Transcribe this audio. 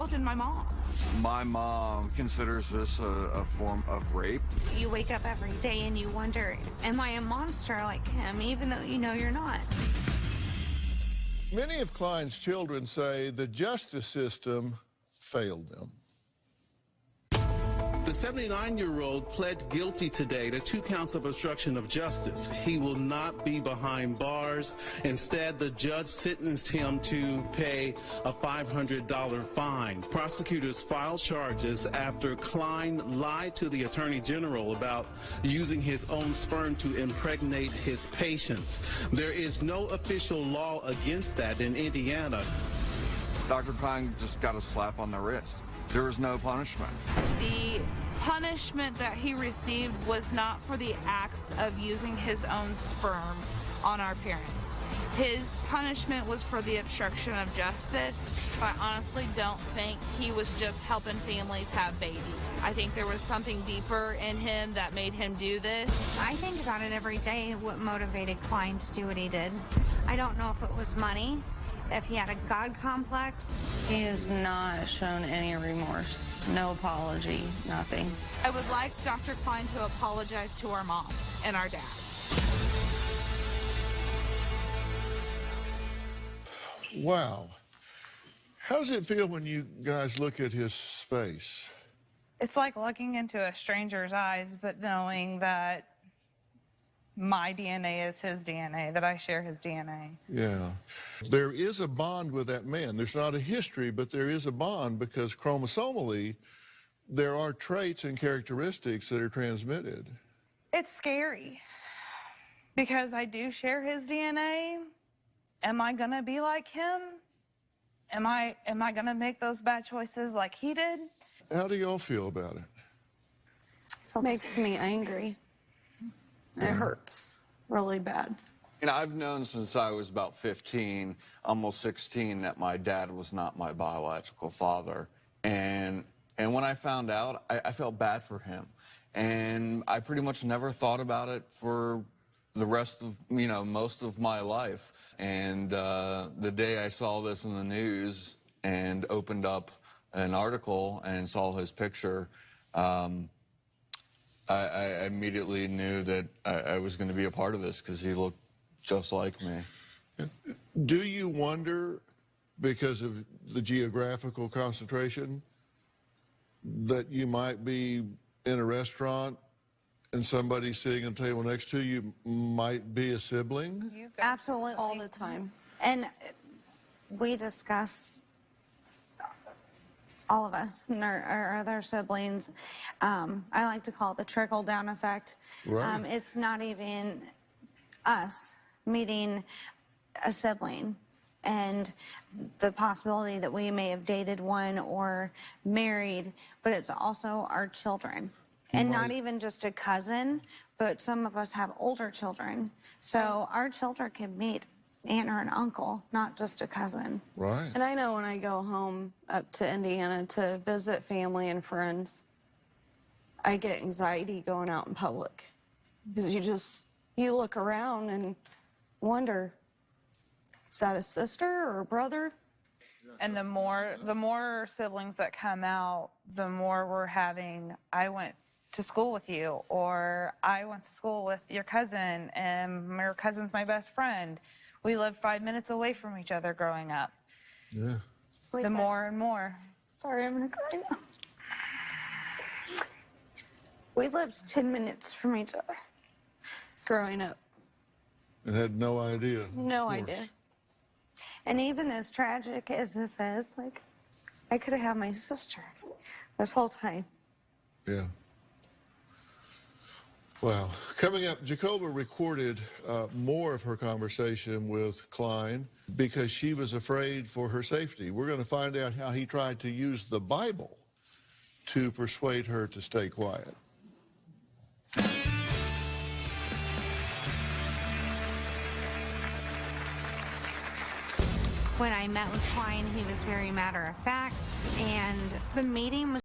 assaulted my mom. My mom considers this a form of rape. You wake up every day and you wonder, am I a monster like him, even though you know you're not? Many of Klein's children say the justice system failed them. The 79-year-old pled guilty today to 2 counts of obstruction of justice. He will not be behind bars. Instead, the judge sentenced him to pay a $500 fine. Prosecutors filed charges after Klein lied to the Attorney General about using his own sperm to impregnate his patients. There is no official law against that in Indiana. Dr. Klein just got a slap on the wrist. There was no punishment. The punishment that he received was not for the acts of using his own sperm on our parents. His punishment was for the obstruction of justice. I honestly don't think he was just helping families have babies. I think there was something deeper in him that made him do this. I think about it every day, what motivated Klein to do what he did. I don't know if it was money, if he had a God complex. He has not shown any remorse, no apology, nothing. I would like Dr. Klein to apologize to our mom and our dad. Wow. How does it feel when you guys look at his face? It's like looking into a stranger's eyes, but knowing that my DNA is his DNA, that I share his DNA. Yeah. There is a bond with that man. There's not a history, but there is a bond because chromosomally, there are traits and characteristics that are transmitted. It's scary because I do share his DNA. Am I gonna be like him? Am I gonna make those bad choices like he did? How do y'all feel about it? It makes me angry. It hurts really bad. You know, I've known since I was about 15, almost 16, that my dad was not my biological father. And when I found out, I felt bad for him. And I pretty much never thought about it for the rest of, most of my life. And the day I saw this in the news and opened up an article and saw his picture, I immediately knew that I was going to be a part of this because he looked just like me. Do you wonder, because of the geographical concentration, that you might be in a restaurant and somebody sitting at the table next to you might be a sibling? Absolutely. All the time. And we discuss, all of us and our other siblings, I like to call it the trickle-down effect. Right. It's not even us meeting a sibling and the possibility that we may have dated one or married, but it's also our children. And not even just a cousin, but some of us have older children. So our children can meet aunt or an uncle, not just a cousin. Right. And I know when I go home up to Indiana to visit family and friends, I get anxiety going out in public because you look around and wonder, is that a sister or a brother? And the more siblings that come out, the more we're having, I went to school with you, or I went to school with your cousin, and your cousin's my best friend. We lived 5 minutes away from each other growing up. Yeah. The more and more. Sorry, I'm gonna cry now. We lived 10 minutes from each other. Growing up. And had no idea. No idea. And even as tragic as this is, like, I could have had my sister this whole time. Yeah. Wow. Coming up, Jacoba recorded more of her conversation with Klein because she was afraid for her safety. We're going to find out how he tried to use the Bible to persuade her to stay quiet. When I met with Klein, he was very matter of fact, and the meeting was